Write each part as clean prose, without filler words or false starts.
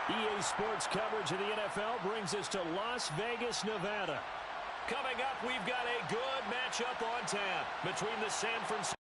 EA Sports coverage of the NFL brings us to Las Vegas, Nevada. Coming up, we've got a good matchup on tap between the San Francisco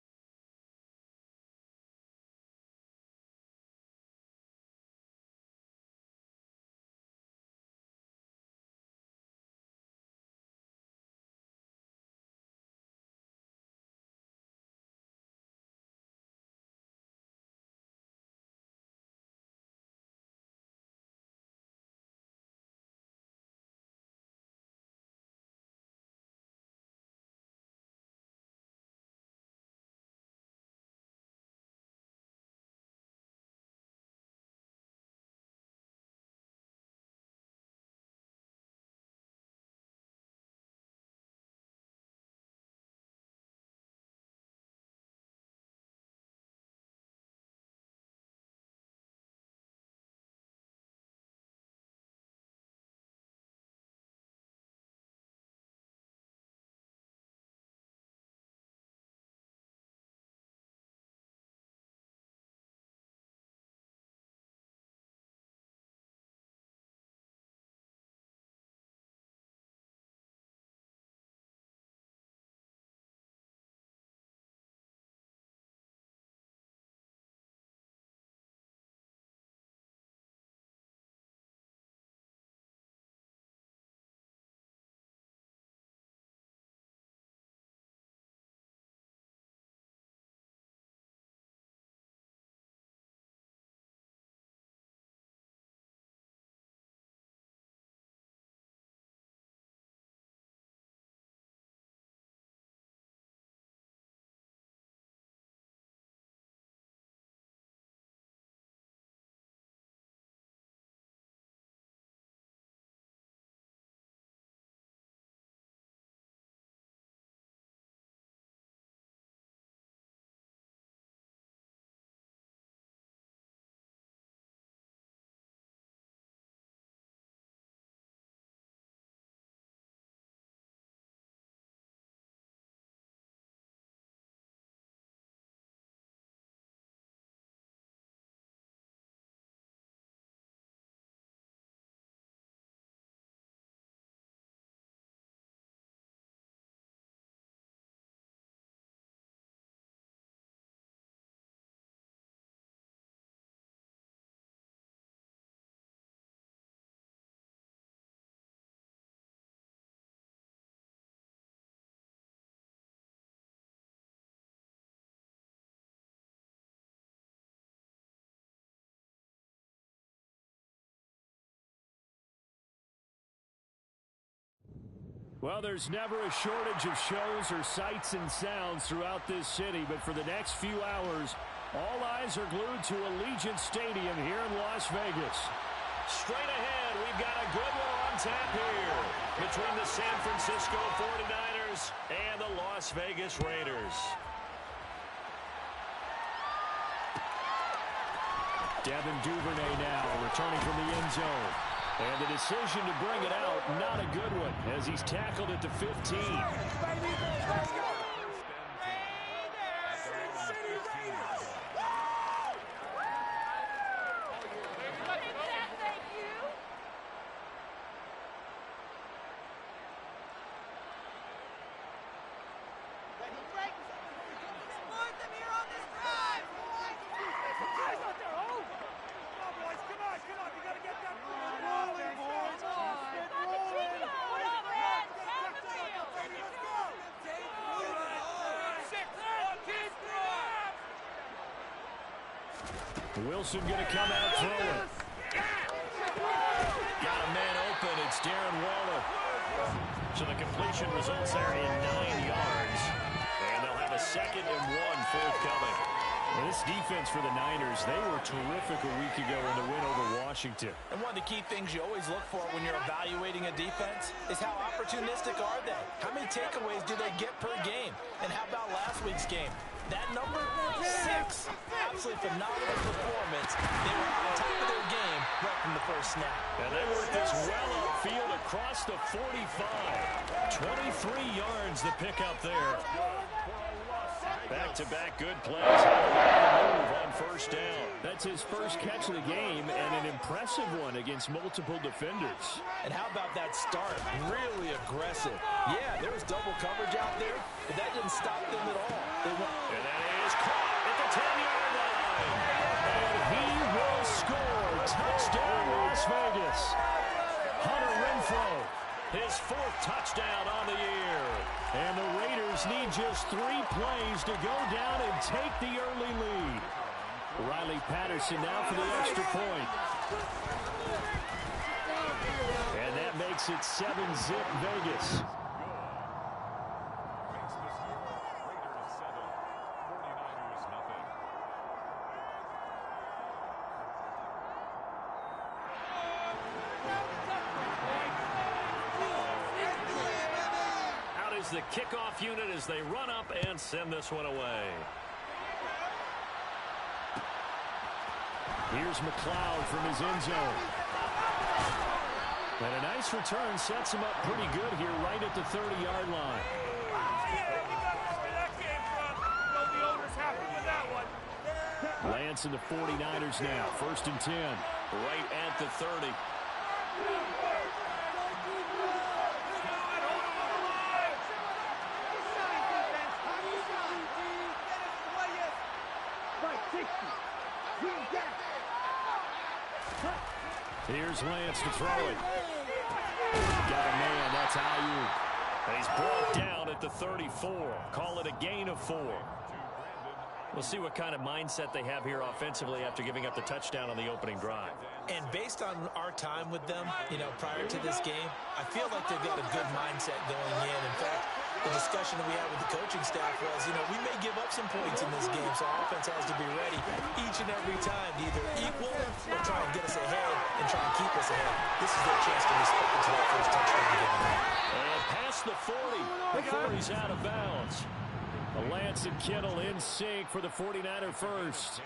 Well, there's never a shortage of shows or sights and sounds throughout this city, but for the next few hours, all eyes are glued to Allegiant Stadium here in Las Vegas. Straight ahead, we've got a good one on tap here between the San Francisco 49ers and the Las Vegas Raiders. Devin Duvernay now returning from the end zone. And the decision to bring it out, not a good one, as he's tackled at the 15. Wilson going to come out throwing. Got a man open. It's Darren Waller. So the completion results there in 9 yards. And they'll have a 2nd and 1 forthcoming. Well, this defense for the Niners, they were terrific a week ago in the win over Washington. And one of the key things you always look for when you're evaluating a defense is how opportunistic are they? How many takeaways do they get per game? And how about last week's game? That number 6, absolutely phenomenal performance. They were on top of their game right from the first snap. And they worked this well upfield across the 45. 23 yards the pick up there. Back-to-back good plays. Move on first down. That's his first catch of the game and an impressive one against multiple defenders. And how about that start? Really aggressive. Yeah, there was double coverage out there, but that didn't stop them at all. And that is caught at the 10-yard line. And he will score. Touchdown, Las Vegas. Hunter Renfrow, his 4th touchdown on the year. And the Raiders need just 3 plays to go down and take the early lead. Riley Patterson now for the extra point. And that makes it 7-zip Vegas. The kickoff unit as they run up and send this one away. Here's McLeod from his end zone. And a nice return sets him up pretty good here right at the 30-yard line. Lance and the 49ers now. 1st and 10. Right at the 30. Here's Lance to throw it. Got a man, that's Ayuk. He's brought down at the 34. Call it a gain of 4. We'll see what kind of mindset they have here offensively after giving up the touchdown on the opening drive. And based on our time with them, prior to this game, I feel like they've got a good mindset going in. In fact, the discussion that we had with the coaching staff was, we may give up some points in this game, so our offense has to be ready each and every time to either equal or try and get us ahead and try and keep us ahead. This is their chance to respond to that first touchdown again. And past the 40 before he's out of bounds. Lance and Kittle in sync for the 49er first.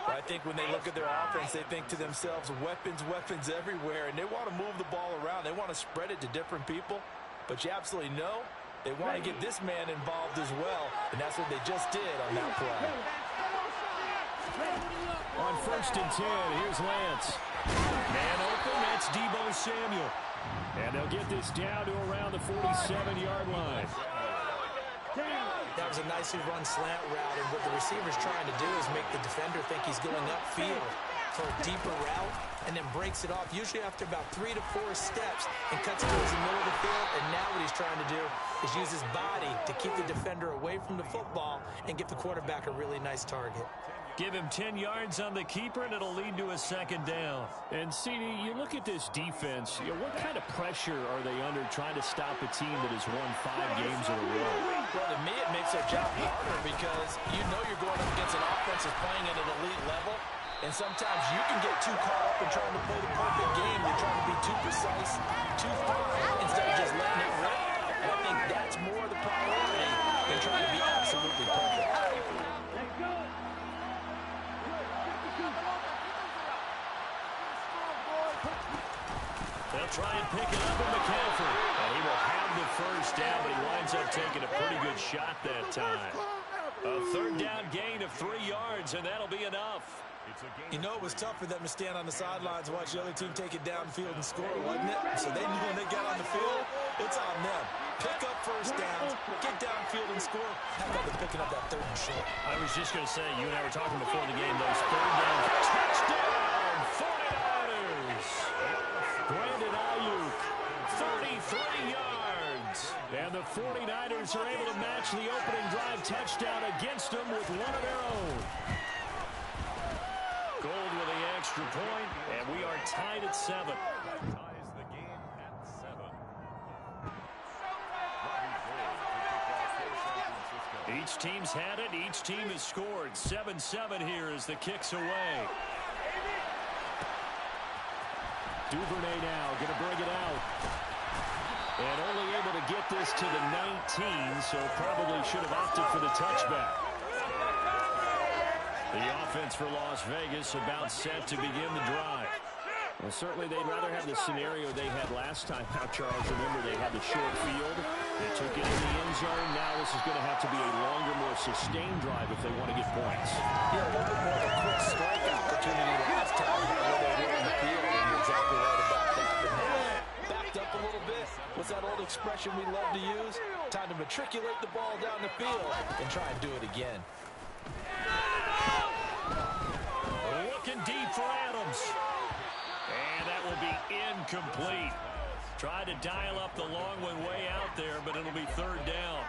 I think when they look at their offense, they think to themselves, weapons everywhere, and they want to move the ball around. They want to spread it to different people, but you absolutely know they want to get this man involved as well, and that's what they just did on that play. On 1st and 10, here's Lance. Man open, that's Deebo Samuel. And they'll get this down to around the 47-yard line. That was a nicely run slant route, and what the receiver's trying to do is make the defender think he's going upfield for a deeper route, and then breaks it off, usually after about 3 to 4 steps, and cuts towards the middle of the field. And now what he's trying to do is use his body to keep the defender away from the football and give the quarterback a really nice target. Give him 10 yards on the keeper, and it'll lead to a 2nd down. And, CD, you look at this defense, what kind of pressure are they under trying to stop a team that has won 5 games in a row? Well, to me, it makes their job harder because you're going up against an offense that's playing at an elite level, and sometimes you can get too caught up in trying to play the perfect game. You're trying to be too precise, too fine, instead of just letting it rip. And I think that's more the priority than trying to be absolutely perfect. They'll try and pick it up with McCaffrey. And he will have the first down, but he winds up taking a pretty good shot that time. A 3rd down gain of 3 yards, and that'll be enough. It was tough for them to stand on the sidelines and watch the other team take it downfield and score, wasn't it? So they knew when they got on the field, it's on them. Pick up first downs, get downfield and score. How about them picking up that 3rd and short? I was just going to say, you and I were talking before the game, those 3rd down. Touchdown, 49ers. Brandon Ayuk, 33 yards. And the 49ers are able to match the opening drive touchdown against them with one of their own. Gold with the extra point, and we are tied at 7. Ties the game at 7. Each team's had it. Each team has scored. 7-7 here as the kick's away. Duvernay now going to bring it out. And only able to get this to the 19, so probably should have opted for the touchback. The offense for Las Vegas about set to begin the drive. Well, certainly they'd rather have the scenario they had last time out, Charles. Remember, they had the short field. They took it in the end zone. Now this is going to have to be a longer, more sustained drive if they want to get points. Yeah, a little bit more of a quick strike opportunity last time where they were in the field, and you're exactly right about that. But now, backed up a little bit. What's that old expression we love to use? Time to matriculate the ball down the field and try and do it again. Looking deep for Adams. And that will be incomplete. Tried to dial up the long one way out there, but it'll be third down.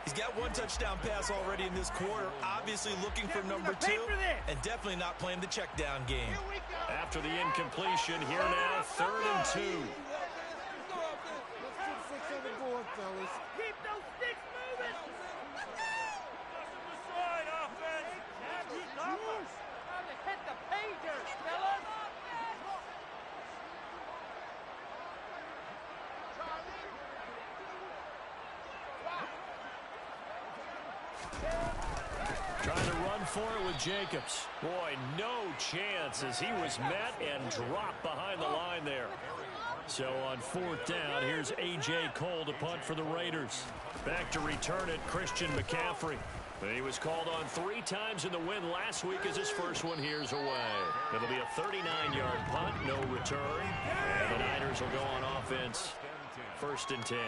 He's got one touchdown pass already in this quarter, obviously looking for number 2, and definitely not playing the check down game. After the incompletion, here now, 3rd and 2. Keep those sticks moving. Hit the pager, fellas. Trying to run for it with Jacobs. Boy, no chance as he was met and dropped behind the line there. So on 4th down, here's A.J. Cole to punt for the Raiders. Back to return it, Christian McCaffrey. He was called on 3 times in the win last week as his first one here's away. It'll be a 39-yard punt, no return. And the Niners will go on offense. 1st and 10.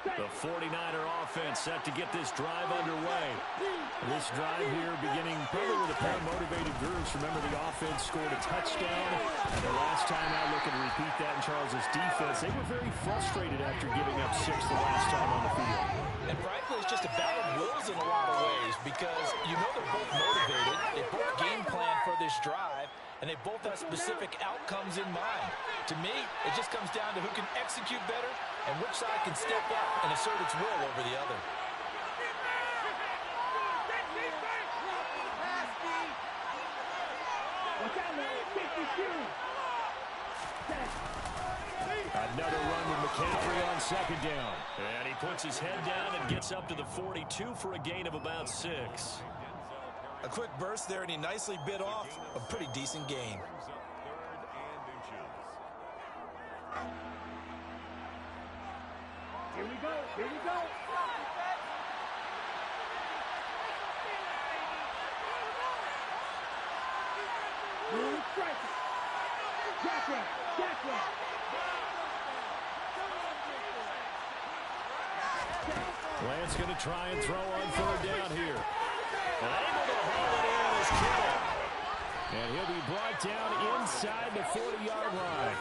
The 49er offense set to get this drive underway. This drive here beginning probably with a pair of motivated groups. Remember, the offense scored a touchdown. And the last time out, looking to repeat that in Charles's defense. They were very frustrated after giving up 6 the last time on the field. And frankly, it's just a battle of wills in a lot of ways because you know they're both motivated. They both game plan for this drive, and they both have specific outcomes in mind. To me, it just comes down to who can execute better and which side can step up and assert its will over the other. Another run with McCaffrey on 2nd down. And he puts his head down and gets up to the 42 for a gain of about 6. A quick burst there, and he nicely bit off a pretty decent gain. Here we go. Here we go. Lance going to try and throw on 3rd down here. And able to haul it in is Kittle. And he'll be brought down inside the 40-yard line.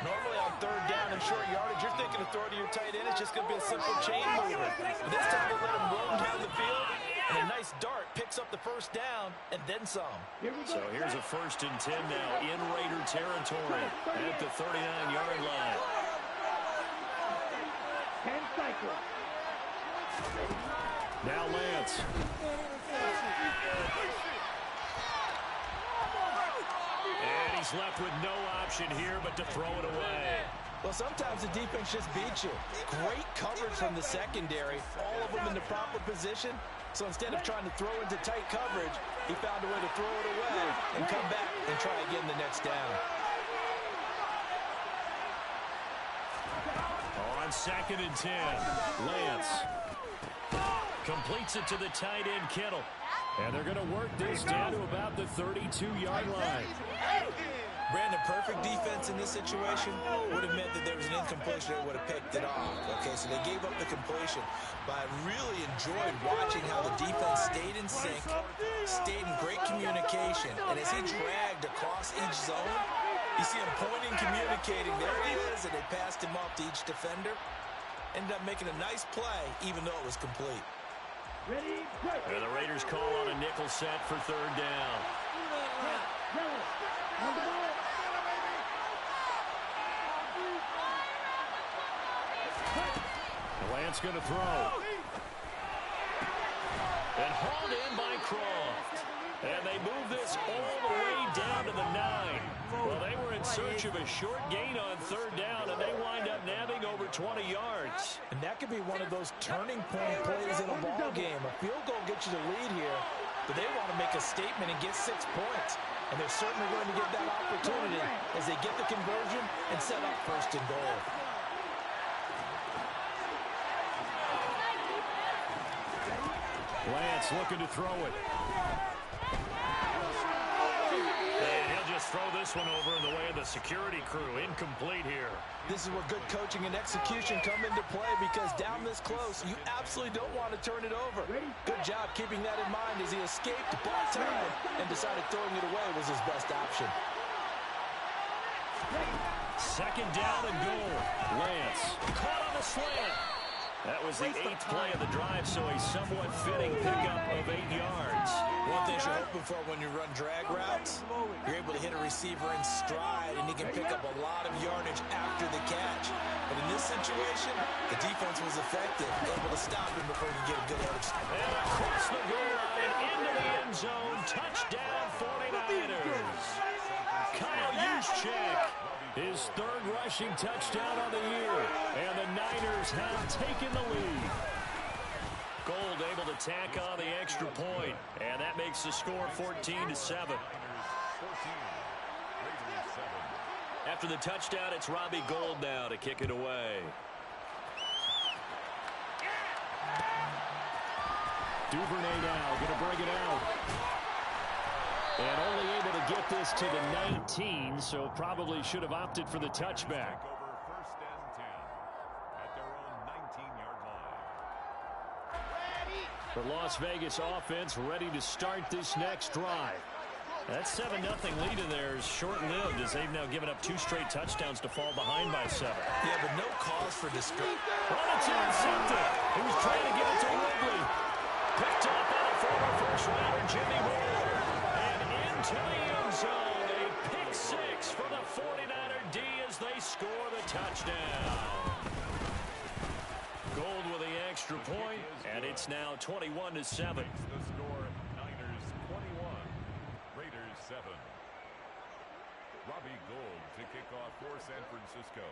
Normally on 3rd down and short yardage, you're thinking to throw to your tight end. It's just going to be a simple chain mover. But this time they let him roam down the field, and a nice dart picks up the 1st down and then some. So here's a 1st and 10 now in Raider territory at the 39-yard line. 10 cycles. Now Lance. And he's left with no option here but to throw it away. Well, sometimes the defense just beats you. Great coverage from the secondary, all of them in the proper position. So instead of trying to throw into tight coverage, he found a way to throw it away and come back and try again the next down. On 2nd and 10, Lance completes it to the tight end, Kittle. And they're going to work this down to about the 32-yard line. Brandon, perfect defense in this situation would have meant that there was an incompletion that would have picked it off. Okay, so they gave up the completion. But I really enjoyed watching how the defense stayed in sync, stayed in great communication. And as he dragged across each zone, you see him pointing, communicating. There he is, and they passed him off to each defender. Ended up making a nice play, even though it was complete. And the Raiders call on a nickel set for 3rd down. Lance going to throw. And hauled in by Croft. And they move this all the way down to the 9. Well, they were in search of a short gain on 3rd down, and they wind up nabbing over 20 yards. And that could be one of those turning point plays in a ball game. A field goal gets you the lead here, but they want to make a statement and get 6 points. And they're certainly going to get that opportunity as they get the conversion and set up first and goal. Lance looking to throw it. And he'll just throw this one over in the way of the security crew. Incomplete here. This is where good coaching and execution come into play, because down this close, you absolutely don't want to turn it over. Good job keeping that in mind as he escaped, bought time, and decided throwing it away was his best option. Second down and goal. Lance caught on the slant. That was the 8th play of the drive, so a somewhat fitting pickup of 8 yards. One thing you're hoping for when you run drag routes, you're able to hit a receiver in stride, and he can pick up a lot of yardage after the catch. But in this situation, the defense was effective, able to stop him before he could get a good edge. And across the goal line, into the end zone, touchdown 49ers. Kyle Juszczyk, his 3rd rushing touchdown on the year, and the Niners have taken the lead. Gold able to tack on the extra point, and that makes the score 14-7. After the touchdown, it's Robbie Gould now to kick it away. Duvernay now going to bring it out. And only able to get this to the 19, so probably should have opted for the touchback. Over first and 10 at their own 19-yard line. The Las Vegas offense ready to start this next drive. That 7-0 lead in there is short-lived, as they've now given up 2 straight touchdowns to fall behind by 7. Yeah, but no cause for distress. Wanted to intercept it. He was trying to give it to Ridley. Picked up by the former first-rounder Jimmy Moore. To the end zone, a pick 6 for the 49er D as they score the touchdown. Gold with the extra point, and it's now 21-7. The score, Niners 21, Raiders 7. Robbie Gould to kick off for San Francisco.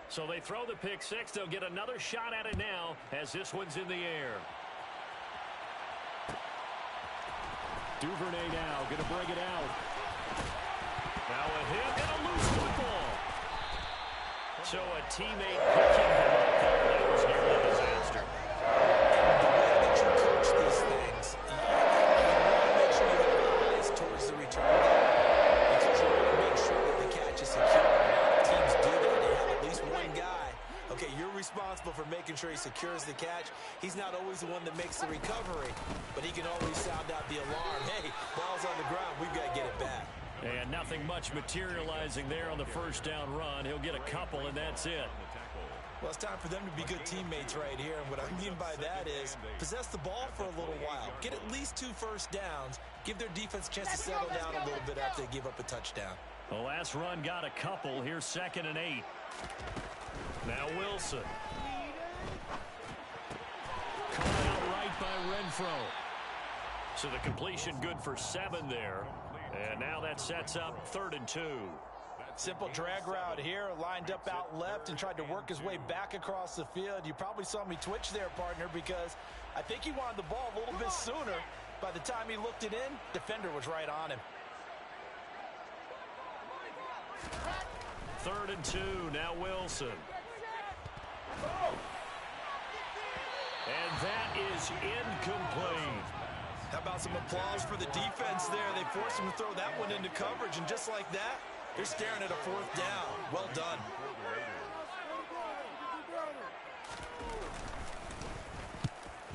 So they throw the pick 6. They'll get another shot at it now as this one's in the air. Duvernay now going to bring it out. Now a hit and a loose football. So a teammate picking him up there. That was nearly a disaster. The way that you coach these things, you want to make sure you have eyes towards the return guy, because you want to make sure that the catch is secure. A lot of teams do that. They have at least one guy. Okay, you're responsible for making sure he secures the catch. He's not always the one that makes the recovery, but he can always sound out the alarm. Hey, ball's on the ground. We've got to get it back. And nothing much materializing there on the first down run. He'll get a couple, and that's it. Well, it's time for them to be good teammates right here. And what I mean by that is possess the ball for a little while. Get at least 2 first downs. Give their defense a chance to settle down a little bit after they give up a touchdown. The last run got a couple. Here's 2nd and 8. Now Wilson. Caught out right by Renfro. So the completion good for 7 there. And now that sets up 3rd and 2. Simple drag route here, lined up out left and tried to work his way back across the field. You probably saw me twitch there, partner, because I think he wanted the ball a little bit sooner. By the time he looked it in, defender was right on him. 3rd and 2, now Wilson. And that is incomplete. How about some applause for the defense there? They forced him to throw that one into coverage, and just like that, they're staring at a 4th down. Well done.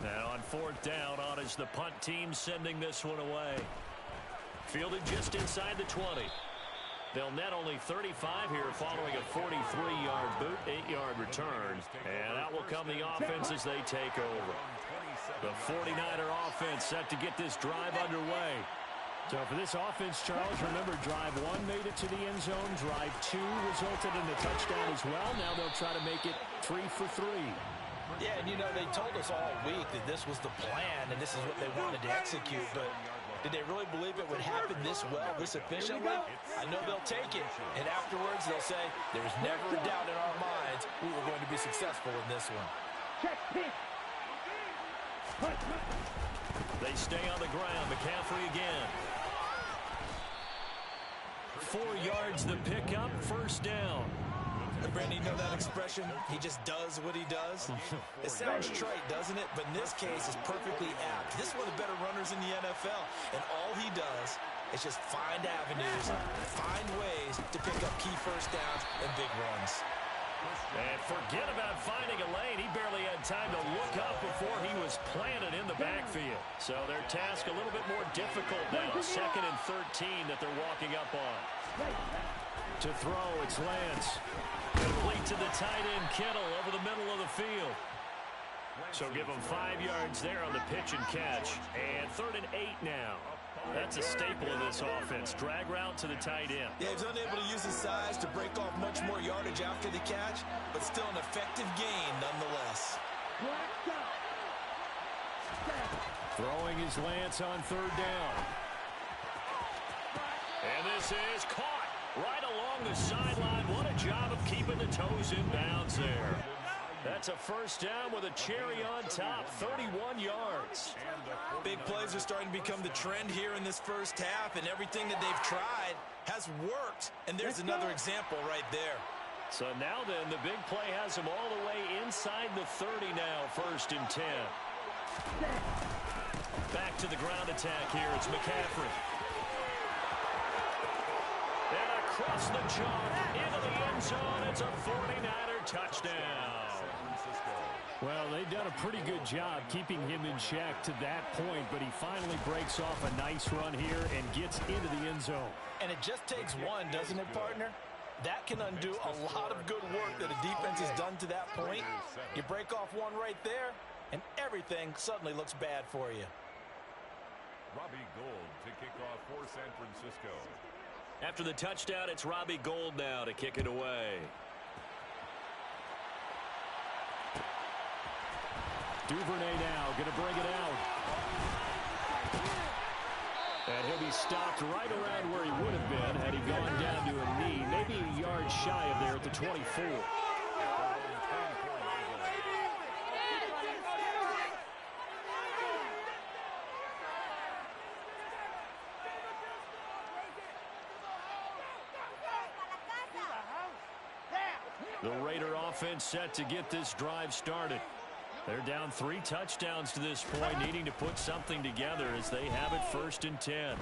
Now on 4th down, on is the punt team sending this one away. Fielded just inside the 20. They'll net only 35 here following a 43-yard boot, 8-yard return. And out will come the offense as they take over. The 49er offense set to get this drive underway. So for this offense, Charles, remember drive 1 made it to the end zone. Drive 2 resulted in the touchdown as well. Now they'll try to make it 3 for 3. Yeah, and you know, they told us all week that this was the plan and this is what they wanted to execute, but did they really believe it would happen this well, this efficiently? I know they'll take it, and afterwards they'll say, there's never a doubt in our minds we were going to be successful in this one. They They stay on the ground. McCaffrey again. 4 yards the pickup, first down. Brandon, you know that expression? He just does what he does. It sounds trite, doesn't it? But in this case, it's perfectly apt. This is one of the better runners in the NFL, and all he does is just find avenues, find ways to pick up key first downs and big runs. And forget about finding a lane. He barely had time to look up before he was planted in the backfield. So their task a little bit more difficult now. 2nd and 13 that they're walking up on. To throw, it's Lance. Complete to the tight end, Kittle, over the middle of the field. So give him 5 yards there on the pitch and catch. And 3rd and 8 now. That's a staple of this offense. Drag route to the tight end. Yeah, he's unable to use his size to break off much more yardage after the catch, but still an effective gain nonetheless. Throwing his Lance on 3rd down. And this is caught right along the sideline. What a job of keeping the toes in bounds there. That's a first down with a cherry on top, 31 yards. Big plays are starting to become the trend here in this first half, and everything that they've tried has worked. And there's another example right there. So now then, the big play has them all the way inside the 30 now, 1st and 10. Back to the ground attack here. It's McCaffrey. And across the chalk into the end zone. It's a 49er touchdown. Well, they've done a pretty good job keeping him in check to that point, but he finally breaks off a nice run here and gets into the end zone. And it just takes one, doesn't it, partner? That can undo a lot of good work that a defense has done to that point. You break off one right there, and everything suddenly looks bad for you. Robbie Gould to kick off for San Francisco. After the touchdown, it's Robbie Gould now to kick it away. Duvernay now going to bring it out. And he'll be stopped right around where he would have been had he gone down to a knee, maybe a yard shy of there at the 24. The Raider offense set to get this drive started. They're down 3 touchdowns to this point, needing to put something together as they have it 1st and 10.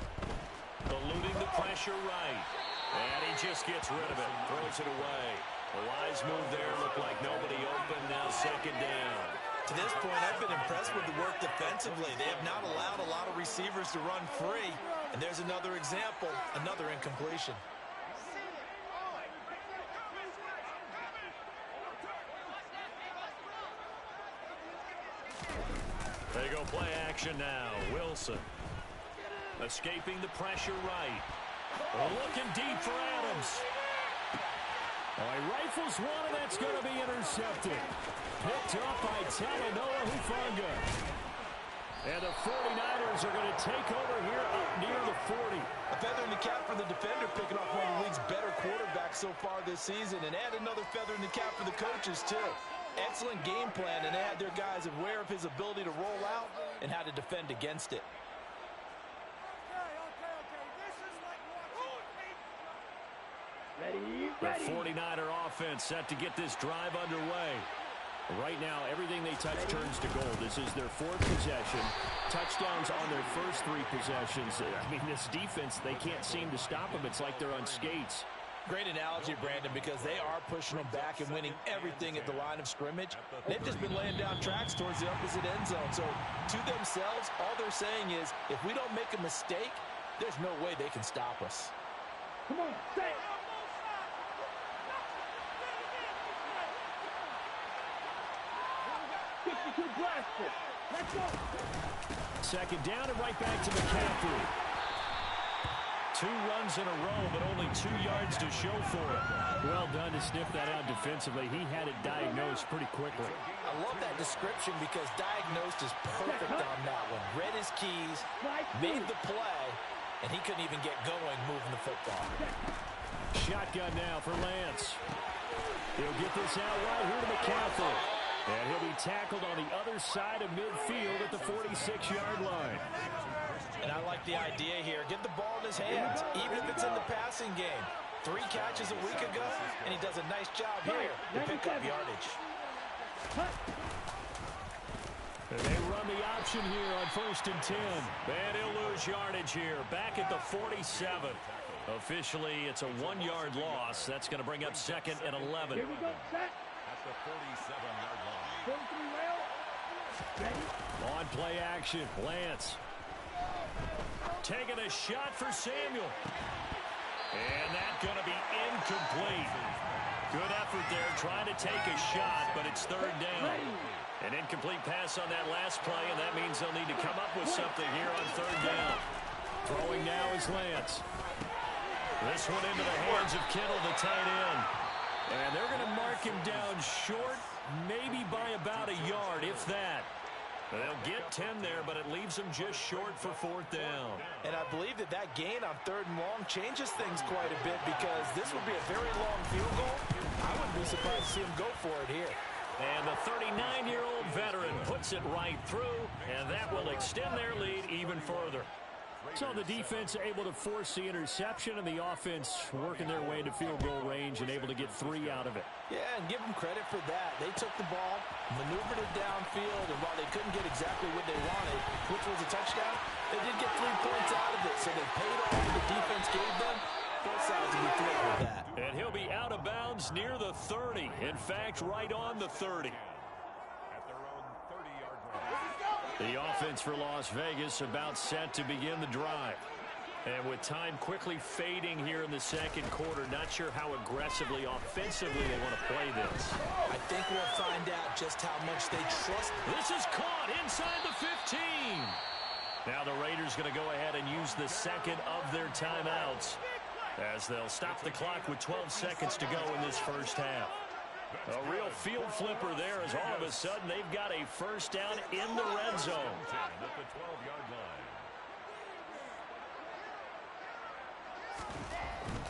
Eluding the pressure right. And he just gets rid of it, throws it away. The wise move there, looked like nobody open, now 2nd down. To this point, I've been impressed with the work defensively. They have not allowed a lot of receivers to run free. And there's another example, another incompletion. They go play action now. Wilson escaping the pressure right. Looking deep for Adams. Oh, he rifles one, and that's going to be intercepted. Picked up by Talanoa Hufanga. And the 49ers are going to take over here up near the 40. A feather in the cap for the defender, picking off one of the league's better quarterbacks so far this season. And add another feather in the cap for the coaches, too. Excellent game plan, and they had their guys aware of his ability to roll out and how to defend against it. Ready. The 49er offense set to get this drive underway. Right now, everything they touch turns to gold. This is their 4th possession. Touchdowns on their first 3 possessions. I mean, this defense, they can't seem to stop them. It's like they're on skates. Great analogy, Brandon, because they are pushing them back and winning everything at the line of scrimmage. They've just been laying down tracks towards the opposite end zone. So to themselves, all they're saying is, if we don't make a mistake, there's no way they can stop us. Come on, stay. 52 blaster. Let's go. 2nd down and right back to McCaffrey. 2 runs in a row, but only 2 yards to show for it. Well done to sniff that out defensively. He had it diagnosed pretty quickly. I love that description because diagnosed is perfect on that one. Read his keys, made the play, and he couldn't even get going moving the football. Shotgun now for Lance. He'll get this out right here to McCaffrey. And he'll be tackled on the other side of midfield at the 46-yard line. And I like the idea here. Get the ball in his hands, even if it's in the passing game. 3 catches a week ago, and he does a nice job here to pick up yardage. And they run the option here on 1st and 10. And he'll lose yardage here, back at the 47. Officially, it's a 1-yard loss. That's going to bring up 2nd and 11. Here we go, set. At the 47-yard line. 43 rail. Ready. On play action, Lance. Taking a shot for Samuel. And that's going to be incomplete. Good effort there, trying to take a shot, but it's 3rd down. An incomplete pass on that last play, and that means they'll need to come up with something here on 3rd down. Throwing now is Lance. This one into the hands of Kittle, the tight end. And they're going to mark him down short, maybe by about a yard, if that. They'll get 10 there, but it leaves them just short for 4th down. And I believe that gain on 3rd and long changes things quite a bit, because this would be a very long field goal. I wouldn't be surprised to see him go for it here. And the 39-year-old veteran puts it right through, and that will extend their lead even further. So the defense able to force the interception, and the offense working their way into field goal range and able to get 3 out of it. Yeah, and give them credit for that. They took the ball, maneuvered it downfield, and while they couldn't get exactly what they wanted, which was a touchdown, they did get 3 points out of it, so they paid off what the defense gave them. Both sides will be thrilled with that. And he'll be out of bounds near the 30. In fact, right on the 30. At their own 30-yard line. The offense for Las Vegas about set to begin the drive. And with time quickly fading here in the 2nd quarter, not sure how aggressively, offensively they want to play this. I think we'll find out just how much they trust. This is caught inside the 15. Now the Raiders going to go ahead and use the 2nd of their timeouts, as they'll stop the clock with 12 seconds to go in this 1st half. A real field flipper there, as all of a sudden they've got a 1st down in the red zone. At the 12-yard line.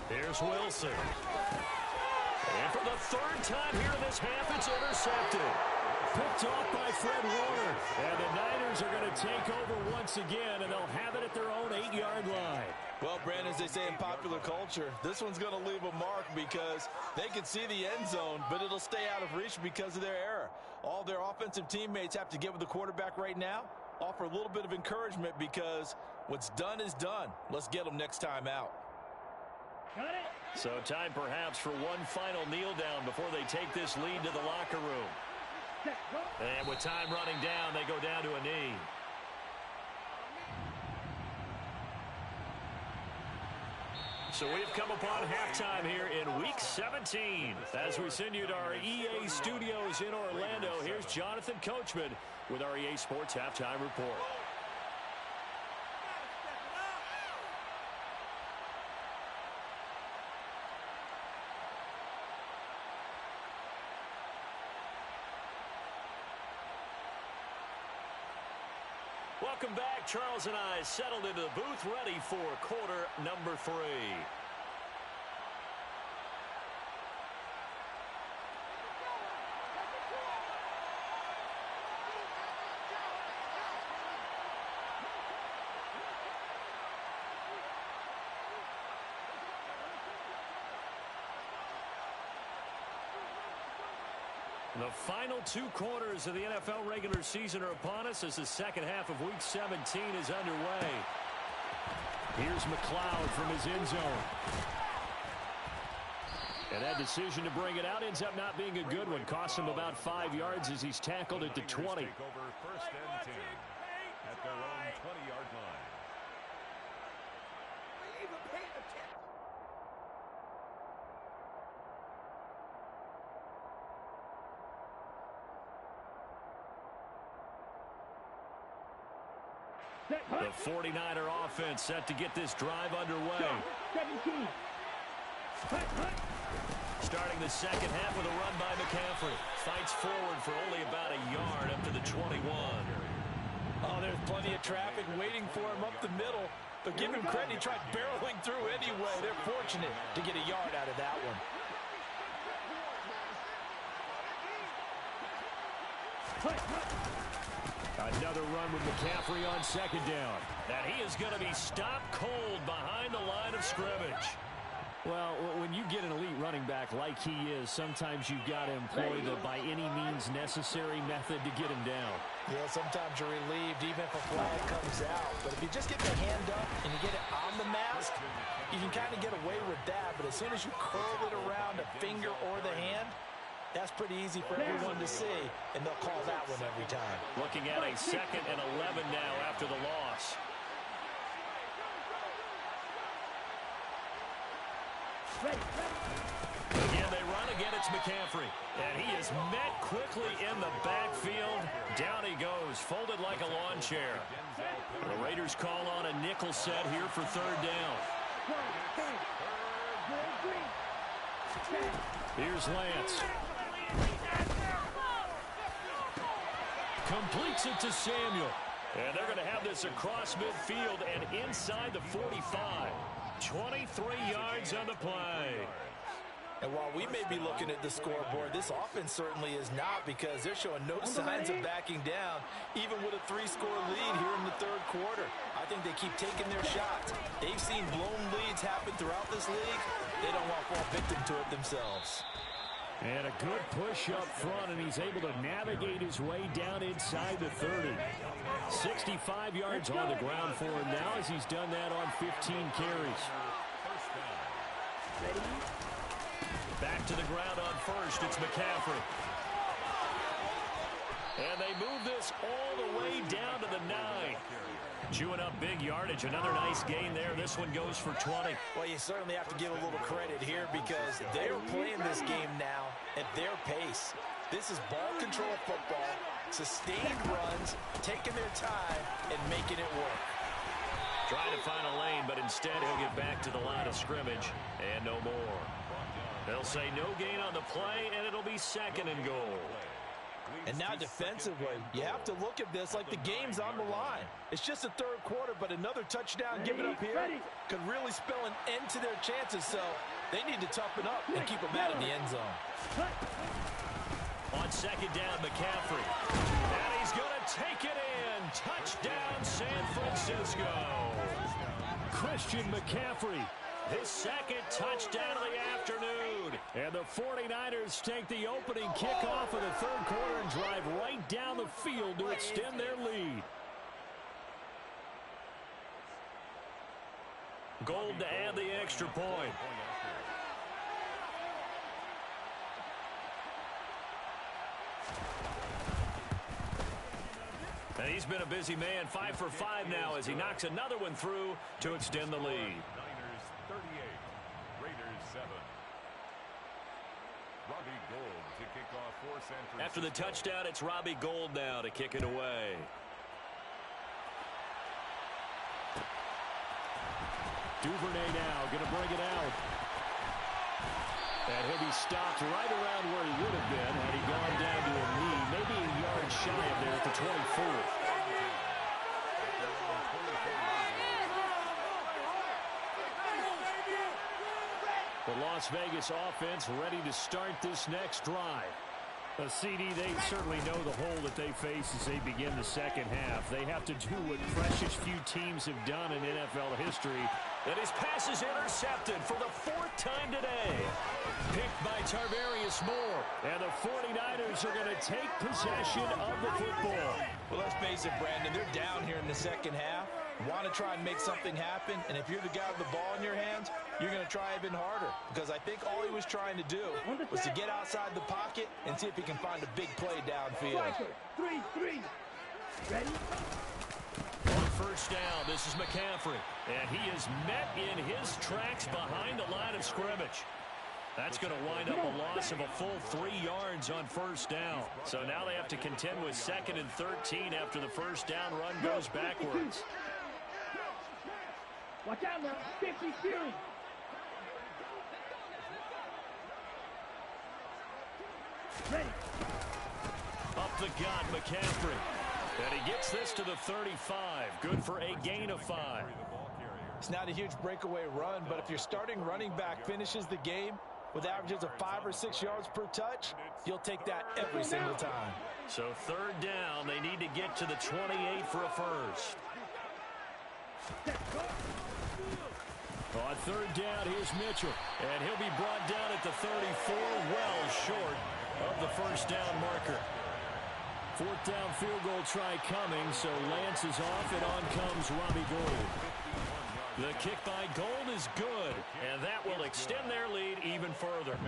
Here's Wilson. And for the 3rd time here in this half, it's intercepted. Picked off by Fred Warner. And the Niners are going to take over once again, and they'll have it at their own 8-yard line. Well, Brandon, as they say in popular culture, this one's going to leave a mark, because they can see the end zone, but it'll stay out of reach because of their error. All their offensive teammates have to get with the quarterback right now, offer a little bit of encouragement, because what's done is done. Let's get them next time out. So time perhaps for one final kneel down before they take this lead to the locker room. And with time running down, they go down to a knee. So we've come upon halftime here in Week 17. As we send you to our EA studios in Orlando, here's Jonathan Coachman with our EA Sports Halftime Report. Welcome back. Charles and I settled into the booth, ready for quarter number 3. The final 2 quarters of the NFL regular season are upon us as the 2nd half of Week 17 is underway. Here's McLeod from his end zone. And that decision to bring it out ends up not being a good one. Costs him about 5 yards as he's tackled at the 20. Take over 1st and 10 at their own 20-yard line. The 49er offense set to get this drive underway. 17. Starting the 2nd half with a run by McCaffrey. Fights forward for only about a yard up to the 21. Oh, there's plenty of traffic waiting for him up the middle. But give him credit, he tried barreling through anyway. They're fortunate to get a yard out of that one. Another run with McCaffrey on second down. And he is going to be stopped cold behind the line of scrimmage. Well, when you get an elite running back like he is, sometimes you've got to employ the by any means necessary method to get him down. Yeah, sometimes you're relieved even if a flag comes out. But if you just get the hand up and you get it on the mask, you can kind of get away with that. But as soon as you curl it around a finger or the hand, that's pretty easy for everyone to see, and they'll call that one every time. Looking at a 2nd and 11 now after the loss. Again, they run. Again, it's McCaffrey. And he is met quickly in the backfield. Down he goes, folded like a lawn chair. The Raiders call on a nickel set here for 3rd down. Here's Lance. Completes it to Samuel. And they're going to have this across midfield and inside the 45. 23 yards on the play. And while we may be looking at the scoreboard, this offense certainly is not, because they're showing no signs of backing down, even with a 3-score lead here in the 3rd quarter. I think they keep taking their shots. They've seen blown leads happen throughout this league. They don't want to fall victim to it themselves. And a good push up front, and he's able to navigate his way down inside the 30. 65 yards on the ground for him now, as he's done that on 15 carries. Back to the ground on first. It's McCaffrey. And they move this all the way down to the 9. Chewing up big yardage. Another nice gain there. This one goes for 20. Well, you certainly have to give a little credit here, because they're playing this game now at their pace. This is ball control football, sustained runs, taking their time, and making it work. Trying to find a lane, but instead he'll get back to the line of scrimmage and no more. They'll say no gain on the play, and it'll be 2nd and goal. And now defensively, you have to look at this like the game's on the line. It's just the 3rd quarter, but another touchdown given up here could really spell an end to their chances, so they need to toughen up and keep them out of the end zone. On 2nd down, McCaffrey. And he's going to take it in. Touchdown, San Francisco. Christian McCaffrey. His 2nd touchdown of the afternoon. And the 49ers take the opening kickoff of the 3rd quarter and drive right down the field to extend their lead. Gold to add the extra point. And he's been a busy man. 5 for 5 now as he knocks another one through to extend the lead. Niners 38, Raiders 7. Robbie Gould to kick off for San Francisco. After the touchdown, it's Robbie Gould now to kick it away. Duvernay now going to bring it out. And he'll be stopped right around where he would have been had he gone down to a knee, maybe a yard shy of there at the 24. The Las Vegas offense ready to start this next drive. A CD, they certainly know the hole that they face as they begin the 2nd half. They have to do what precious few teams have done in NFL history. And his pass is intercepted for the 4th time today. Picked by Tarvarius Moore. And the 49ers are going to take possession of the football. Well, let's face it, Brandon, they're down here in the 2nd half. Want to try and make something happen, and if you're the guy with the ball in your hands, you're going to try even harder, because I think all he was trying to do was to get outside the pocket and see if he can find a big play downfield. 3-3. Ready? On 1st down, this is McCaffrey, and he is met in his tracks behind the line of scrimmage. That's going to wind up a loss of a full 3 yards on 1st down. So now they have to contend with 2nd and 13 after the 1st down run goes backwards. Watch out now. 50 Fury. Ready. Up the gut, McCaffrey. And he gets this to the 35. Good for a gain of 5. It's not a huge breakaway run, but if your starting running back finishes the game, With averages of 5 or 6 yards per touch, you'll take that every single time. So third down, they need to get to the 28 for a first. On third down, here's Mitchell. And he'll be brought down at the 34, well short of the first down marker. Fourth down field goal try coming, so Lance is off, and on comes Robbie Gould. The kick by Gould is good, and that will extend their lead even further.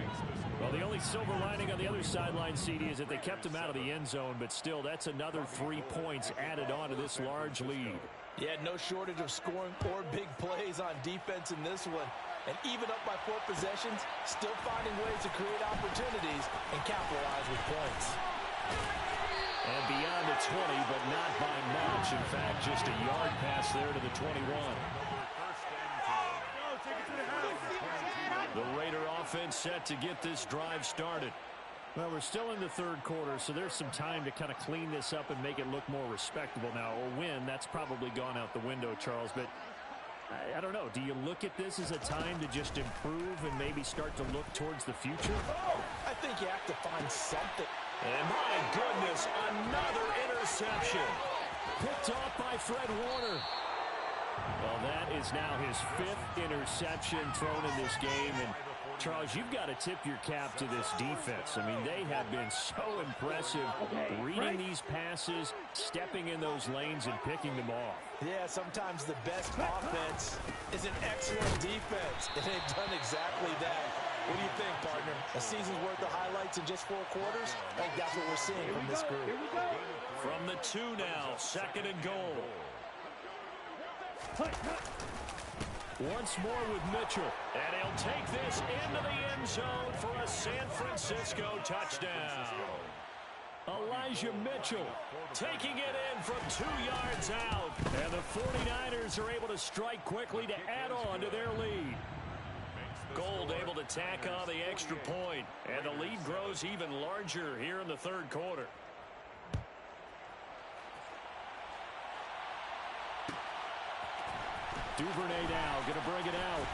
Well, the only silver lining on the other sideline, CD, is that they kept him out of the end zone, but still, that's another 3 points added on to this large lead. Yeah, no shortage of scoring or big plays on defense in this one. And even up by 4 possessions, still finding ways to create opportunities and capitalize with points. And beyond the 20, but not by much. In fact, just a yard pass there to the 21. The Raider offense set to get this drive started. Well, we're still in the third quarter, so there's some time to kind of clean this up and make it look more respectable now. A win, that's probably gone out the window, Charles, but I don't know. Do you look at this as a time to just improve and maybe start to look towards the future? I think you have to find something. And my goodness, another interception. Picked off by Fred Warner. Well, that is now his 5th interception thrown in this game. And, Charles, you've got to tip your cap to this defense. I mean, they have been so impressive reading these passes, stepping in those lanes, and picking them off. Yeah, sometimes the best offense is an excellent defense, and they've done exactly that. What do you think, partner? A season's worth of highlights in just 4 quarters? I think that's what we're seeing from this group. From the 2 now, second and goal. Once more with Mitchell. And he'll take this into the end zone for a San Francisco touchdown. Elijah Mitchell Taking it in from 2 yards out. And the 49ers are able to strike quickly to add on to their lead. Gould able to tack on the extra point, and the lead grows even larger here in the third quarter. Duvernay now going to bring it out.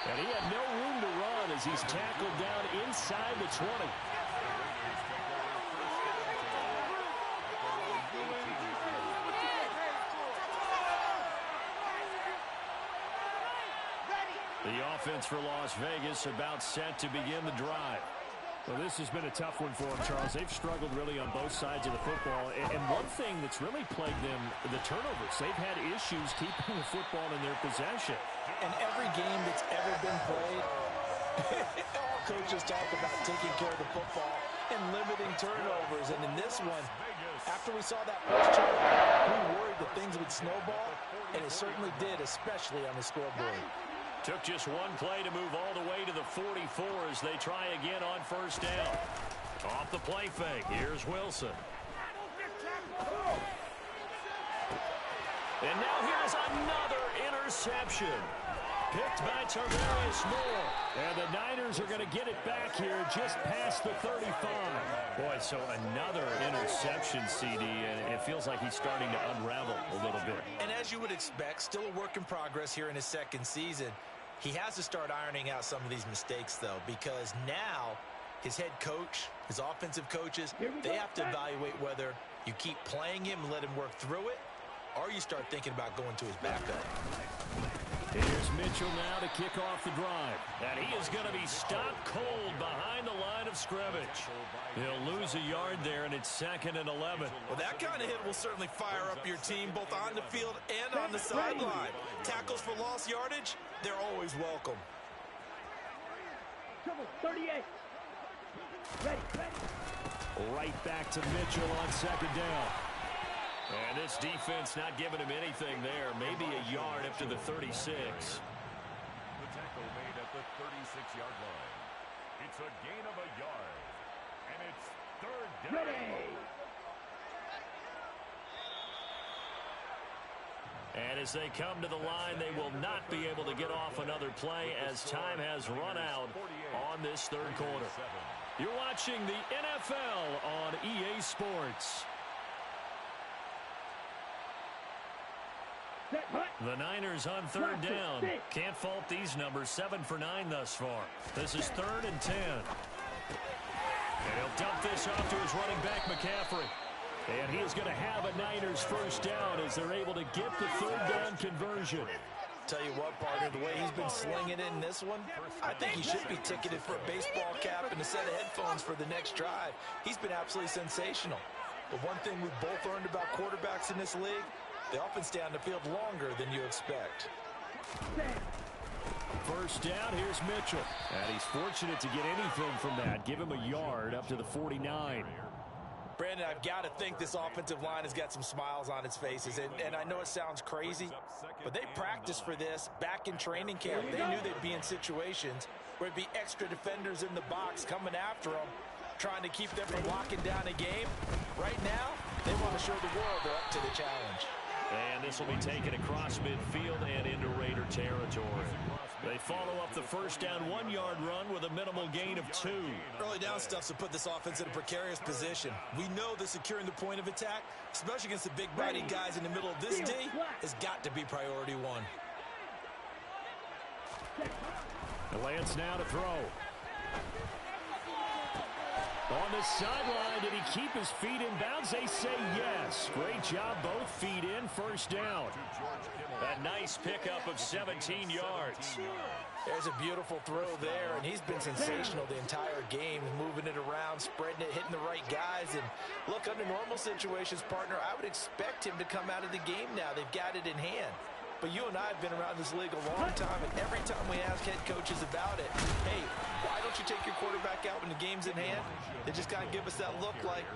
And he had no room to run as he's tackled down inside the 20. The offense for Las Vegas about set to begin the drive. Well, this has been a tough one for them, Charles. They've struggled really on both sides of the football. And one thing that's really plagued them, the turnovers. They've had issues keeping the football in their possession. And every game that's ever been played, all coaches talk about taking care of the football and limiting turnovers. And in this one, after we saw that first turnover, we worried that things would snowball, and it certainly did, especially on the scoreboard. Took just one play to move all the way to the 44 as they try again on first down. Off the play fake, here's Wilson. And now here's another interception. Picked by Tarvarius Moore. And the Niners are going to get it back here just past the 35. Boy, so another interception, CD, and it feels like he's starting to unravel a little bit. And as you would expect, still a work in progress here in his second season. He has to start ironing out some of these mistakes, though, because now his head coach, his offensive coaches, they have to evaluate whether you keep playing him and let him work through it, or you start thinking about going to his backup. Here's Mitchell now to kick off the drive. And he is going to be stopped cold behind the line of scrimmage. He'll lose a yard there, and it's 2nd and 11. Well, that kind of hit will certainly fire up your team both on the field and on the sideline. Tackles for lost yardage, they're always welcome. 38. Ready. Right back to Mitchell on 2nd down. And this defense not giving him anything there. Maybe a yard up to the 36. The tackle made at the 36-yard line. It's a gain of a yard. And it's 3rd down. Ready. And as they come to the line, they will not be able to get off another play as time has run out on this third quarter. You're watching the NFL on EA Sports. The Niners on third down. Can't fault these numbers. 7 for 9 thus far. This is 3rd and 10. And he'll dump this off to his running back, McCaffrey. And he is going to have a Niners first down as they're able to get the third down conversion. Tell you what, partner, the way he's been slinging it in this one, I think he should be ticketed for a baseball cap and a set of headphones for the next drive. He's been absolutely sensational. But one thing we've both learned about quarterbacks in this league, they often stay on the field longer than you expect. First down, here's Mitchell. And he's fortunate to get anything from that. Give him a yard up to the 49. Brandon, I've got to think this offensive line has got some smiles on its faces. And I know it sounds crazy, but they practiced for this back in training camp. They knew they'd be in situations where it'd be extra defenders in the box coming after them, trying to keep them from locking down a game. Right now, they want to show the world they're up to the challenge. And this will be taken across midfield and into Raider territory. They follow up the first down 1-yard run with a minimal gain of 2. Early down stuff's to put this offense in a precarious position. We know that securing the point of attack, especially against the big body guys in the middle of this D, has got to be priority 1. Lance now to throw. On the sideline, did he keep his feet in bounds? They say yes. Great job, both feet in, first down. A nice pickup of 17 yards. There's a beautiful throw there, and he's been sensational the entire game, moving it around, spreading it, hitting the right guys. And look, under normal situations, partner, I would expect him to come out of the game now. They've got it in hand. But you and I have been around this league a long time, and every time we ask head coaches about it, hey, why don't you take your quarterback out when the game's in hand? They just kind of give us that look like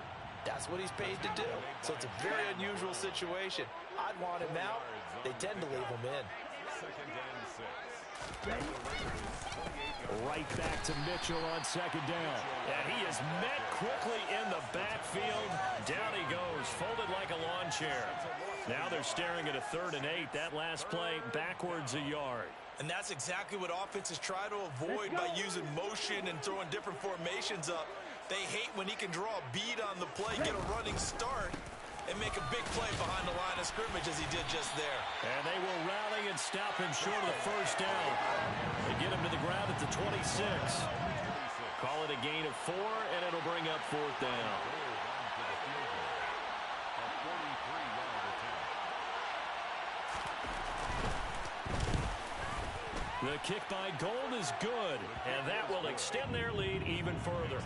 that's what he's paid to do. So it's a very unusual situation. I'd want him out. They tend to leave him in. Right back to Mitchell on second down. And he is met quickly in the backfield. Down he goes, folded like a lawn chair. Now they're staring at a 3rd and 8. That last play backwards a yard. And that's exactly what offenses try to avoid by using motion and throwing different formations up. They hate when he can draw a bead on the play, get a running start, and make a big play behind the line of scrimmage as he did just there. And they will rally and stop him short of the first down. They get him to the ground at the 26. Call it a gain of 4, and it'll bring up 4th down. The kick by Gold is good, and that will extend their lead even further.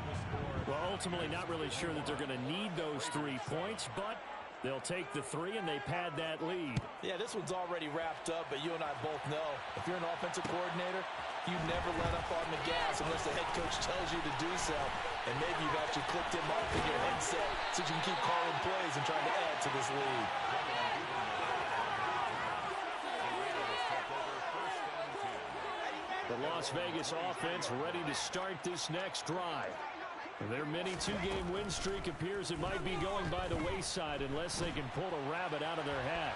Well, ultimately not really sure that they're going to need those 3 points, but they'll take the 3 and they pad that lead. Yeah, this one's already wrapped up, but you and I both know if you're an offensive coordinator, you never let up on the gas unless the head coach tells you to do so. And maybe you've actually clicked him off in your headset so you can keep calling plays and trying to add to this lead. The Las Vegas offense ready to start this next drive. Their mini 2-game win streak appears it might be going by the wayside unless they can pull a rabbit out of their hat.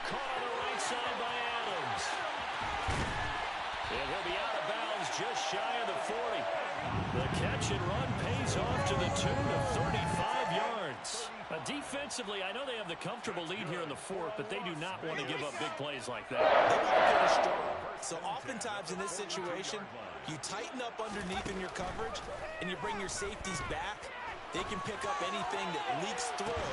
Caught on the right side by Adams. And he'll be out of bounds just shy of the 40. The catch and run pays off to the tune of 35 yards. Defensively, I know they have the comfortable lead here in the 4th, but they do not want to give up big plays like that. They want to finish strong. So oftentimes in this situation, you tighten up underneath in your coverage, and you bring your safeties back. They can pick up anything that leaks through.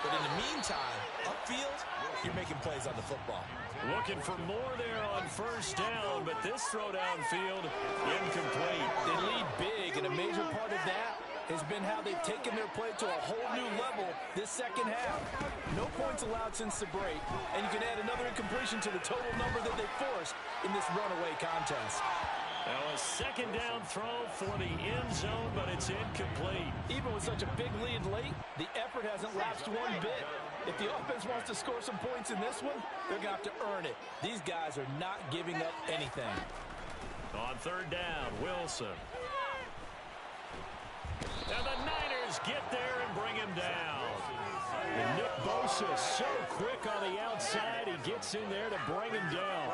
But in the meantime, upfield, you're making plays on the football. Looking for more there on first down, but this throw downfield incomplete. They lead big, and a major part of that has been how they've taken their play to a whole new level this second half. No points allowed since the break, and you can add another incompletion to the total number that they forced in this runaway contest. Now a second down throw for the end zone, but it's incomplete. Even with such a big lead late, the effort hasn't lapsed one bit. If the offense wants to score some points in this one, they're going to have to earn it. These guys are not giving up anything. On third down, Wilson. And the Niners get there and bring him down. And Nick Bosa so quick on the outside, he gets in there to bring him down.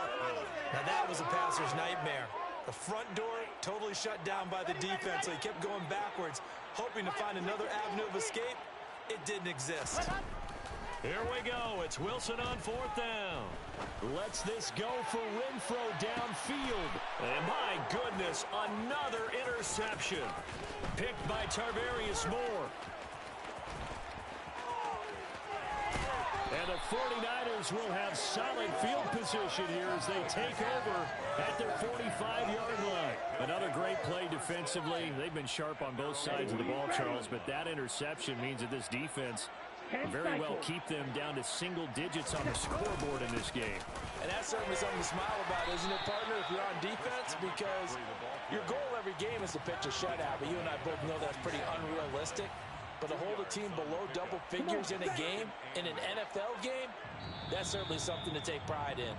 Now that was a passer's nightmare. The front door totally shut down by the defense, so he kept going backwards, hoping to find another avenue of escape. It didn't exist. Here we go. It's Wilson on fourth down. Lets this go for Renfro downfield. And my goodness, another interception. Picked by Tarvarius Moore. And the 49ers will have solid field position here as they take over at their 45-yard line. Another great play defensively. They've been sharp on both sides of the ball, Charles, but that interception means that this defense will very well keep them down to single digits on the scoreboard in this game. And that's certainly something to smile about, isn't it, partner, if you're on defense? Because your goal every game is to pitch a shutout, but you and I both know that's pretty unrealistic. But to hold a team below double figures in a game, in an NFL game, that's certainly something to take pride in.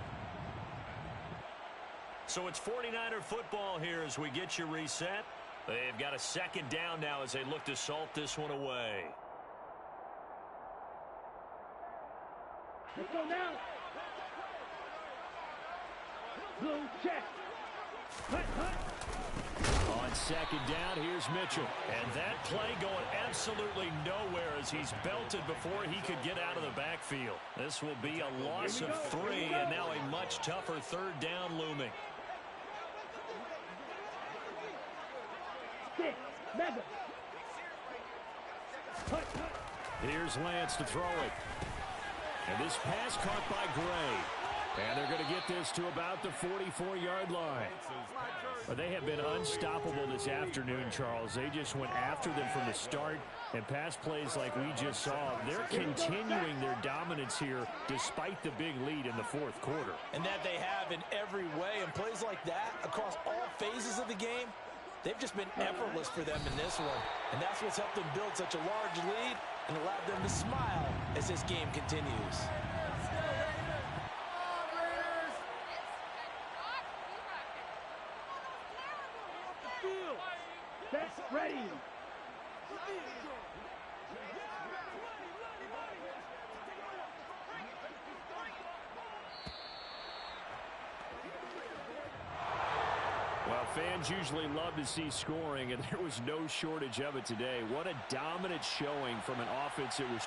So it's 49er football here as we get you reset. They've got a second down now as they look to salt this one away. Let's go now. Blue check. Hut, hut. On second down, here's Mitchell. And that play going absolutely nowhere as he's belted before he could get out of the backfield. This will be a loss of 3 and now a much tougher third down looming. 6, Madden. Hut, hut. Here's Lance to throw it. And this pass caught by Gray. And they're going to get this to about the 44-yard line. But they have been unstoppable this afternoon, Charles. They just went after them from the start. And pass plays like we just saw, they're continuing their dominance here despite the big lead in the fourth quarter. And that they have in every way. And plays like that across all phases of the game, they've just been effortless for them in this one. And that's what's helped them build such a large lead and allowed them to smile as this game continues. That's ready. Well, fans usually love to see scoring, and there was no shortage of it today. What a dominant showing from an offense that was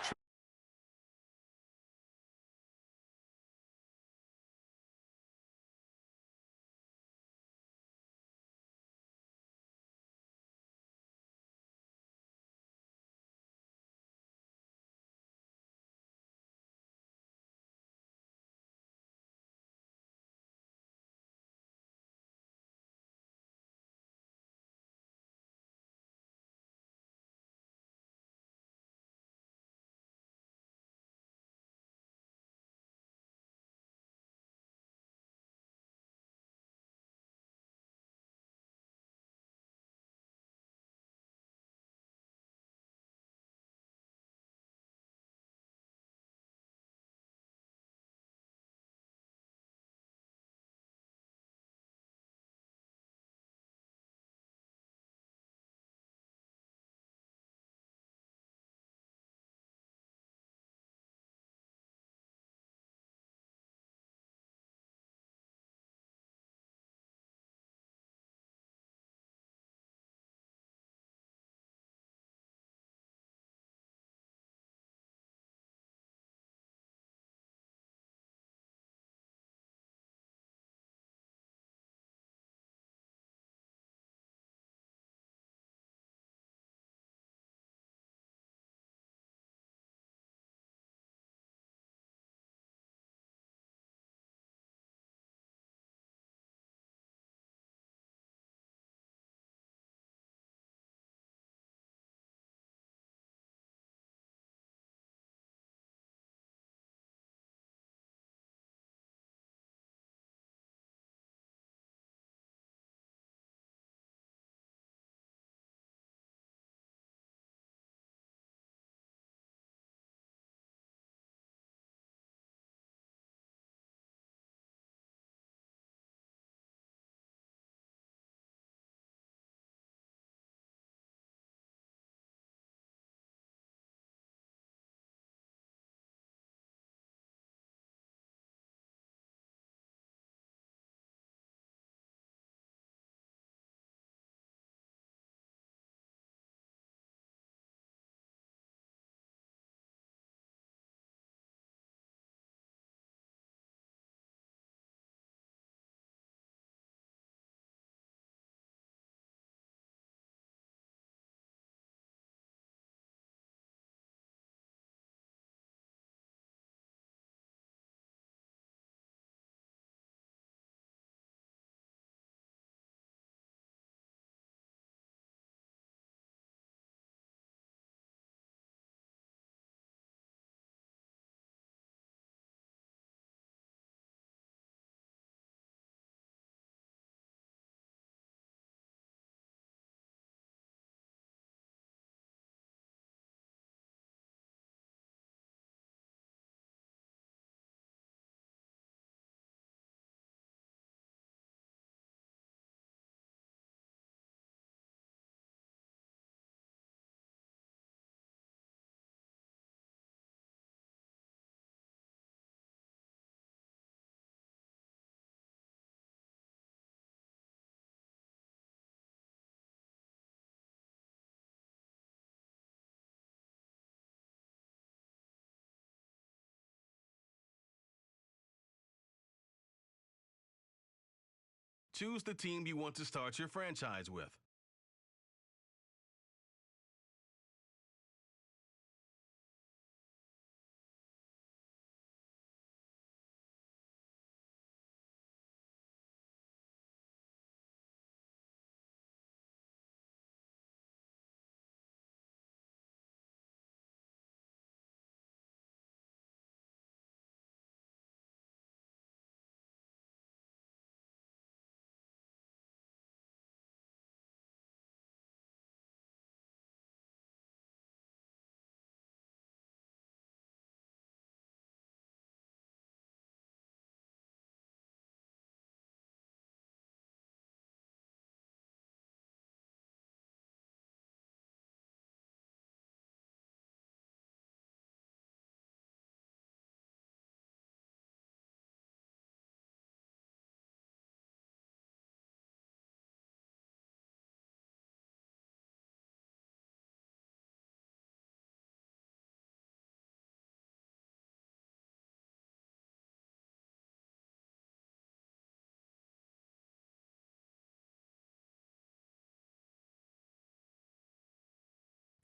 Choose the team you want to start your franchise with.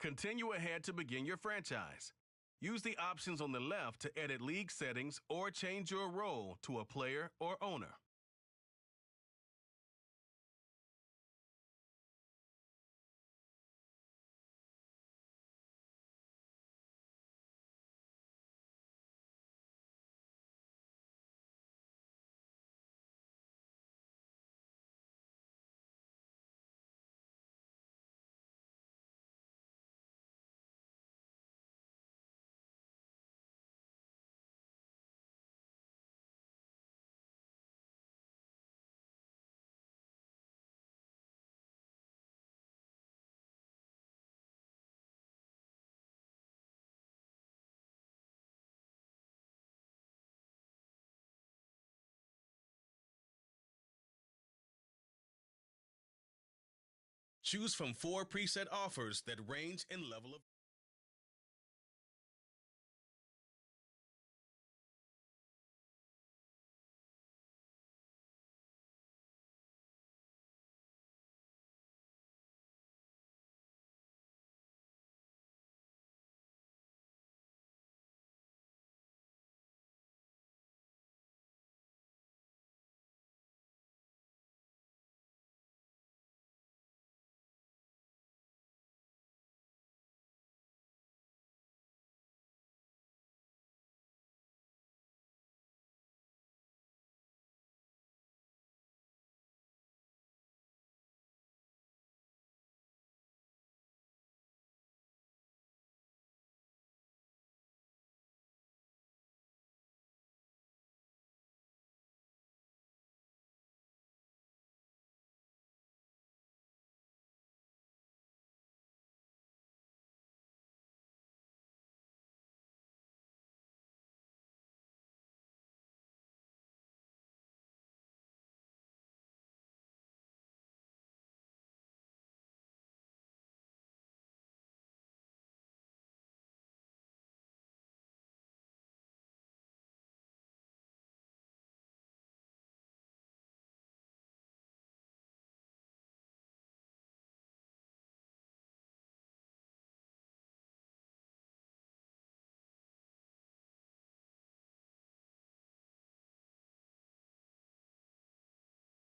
Continue ahead to begin your franchise. Use the options on the left to edit league settings or change your role to a player or owner. Choose from 4 preset offers that range in level of